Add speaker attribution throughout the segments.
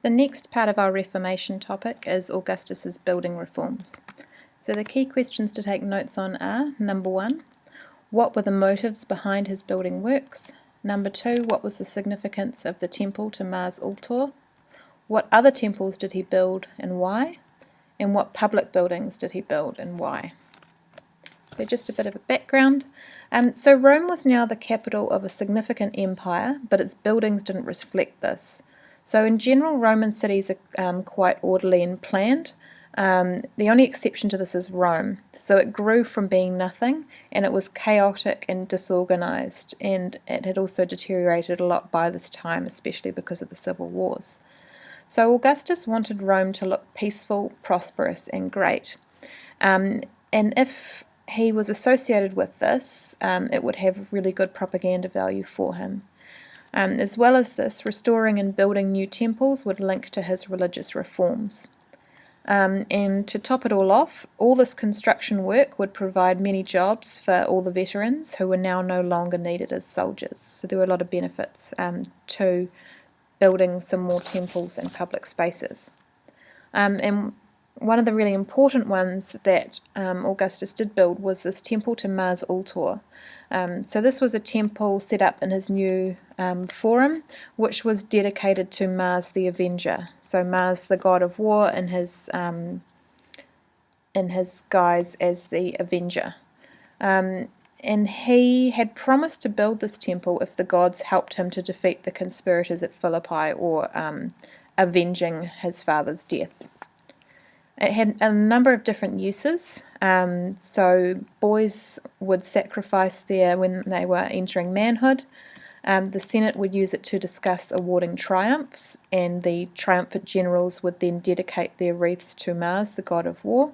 Speaker 1: The next part of our Reformation topic is Augustus's building reforms. So the key questions to take notes on are: number 1, what were the motives behind his building works? Number 2, what was the significance of the temple to Mars Ultor? What other temples did he build and why? And what public buildings did he build and why? So just a bit of a background. So Rome was now the capital of a significant empire, but its buildings didn't reflect this. So in general, Roman cities are quite orderly and planned. The only exception to this is Rome. So it grew from being nothing, and it was chaotic and disorganized, and it had also deteriorated a lot by this time, especially because of the civil wars. So Augustus wanted Rome to look peaceful, prosperous, and great. And if he was associated with this, it would have really good propaganda value for him. As well as this, restoring and building new temples would link to his religious reforms. And to top it all off, all this construction work would provide many jobs for all the veterans who were now no longer needed as soldiers. So there were a lot of benefits to building some more temples and public spaces. And one of the really important ones that Augustus did build was this temple to Mars Ultor. So this was a temple set up in his new forum, which was dedicated to Mars the Avenger. So Mars, the god of war, in his guise as the Avenger. And he had promised to build this temple if the gods helped him to defeat the conspirators at Philippi, or avenging his father's death. It had a number of different uses. So boys would sacrifice there when they were entering manhood. The Senate would use it to discuss awarding triumphs, and the triumphant generals would then dedicate their wreaths to Mars, the god of war.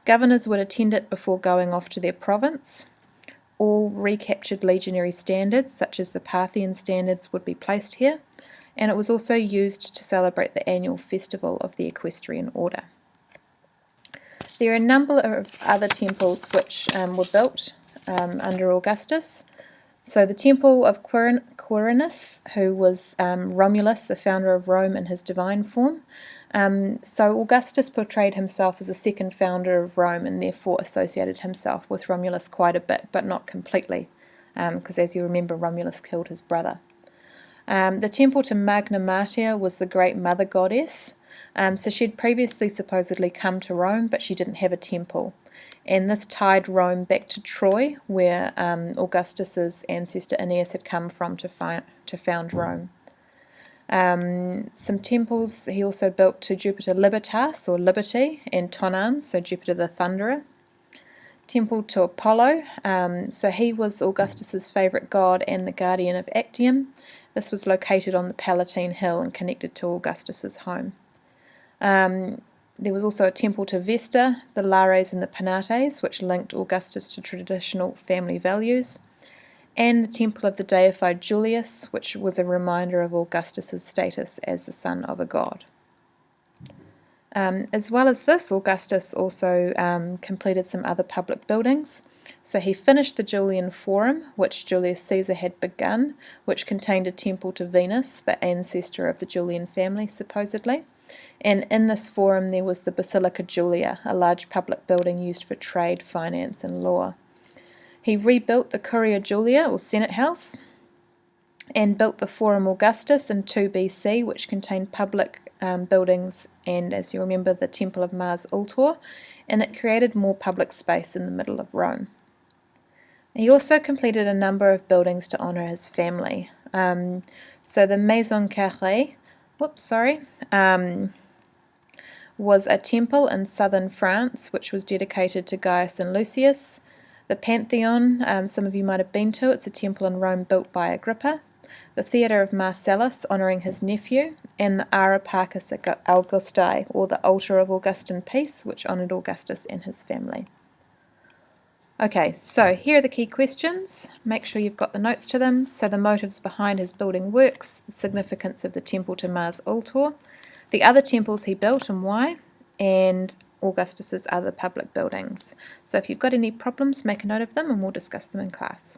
Speaker 1: Governors would attend it before going off to their province. All recaptured legionary standards, such as the Parthian standards, would be placed here, and it was also used to celebrate the annual festival of the Equestrian Order. There are a number of other temples which were built under Augustus. So the temple of Quirinus, who was Romulus, the founder of Rome in his divine form. So Augustus portrayed himself as a second founder of Rome, and therefore associated himself with Romulus quite a bit, but not completely, because as you remember, Romulus killed his brother. The temple to Magna Mater was the great mother goddess. So she'd previously supposedly come to Rome, but she didn't have a temple. And this tied Rome back to Troy, where Augustus's ancestor Aeneas had come from to found Rome. Some temples he also built to Jupiter Libertas, or Liberty, and Tonans, so Jupiter the Thunderer. Temple to Apollo, so he was Augustus's favourite god and the guardian of Actium. This was located on the Palatine Hill and connected to Augustus's home. There was also a temple to Vesta, the Lares and the Penates, which linked Augustus to traditional family values, and the temple of the deified Julius, which was a reminder of Augustus's status as the son of a god. As well as this, Augustus also completed some other public buildings. So he finished the Julian Forum, which Julius Caesar had begun, which contained a temple to Venus, the ancestor of the Julian family, supposedly. And in this forum there was the Basilica Julia, a large public building used for trade, finance, and law. He rebuilt the Curia Julia, or Senate House, and built the Forum Augustus in 2 BC, which contained public buildings and, as you remember, the Temple of Mars Ultor, and it created more public space in the middle of Rome. He also completed a number of buildings to honour his family. So the Maison Carrée, was a temple in southern France which was dedicated to Gaius and Lucius. The Pantheon, some of you might have been to, it's a temple in Rome built by Agrippa. The Theatre of Marcellus, honouring his nephew, and the Ara Parcus Augusti, or the Altar of Augustan Peace, which honoured Augustus and his family. Okay, so here are the key questions. Make sure you've got the notes to them. So the motives behind his building works, the significance of the temple to Mars Ultor, the other temples he built and why, and Augustus's other public buildings. So if you've got any problems, make a note of them and we'll discuss them in class.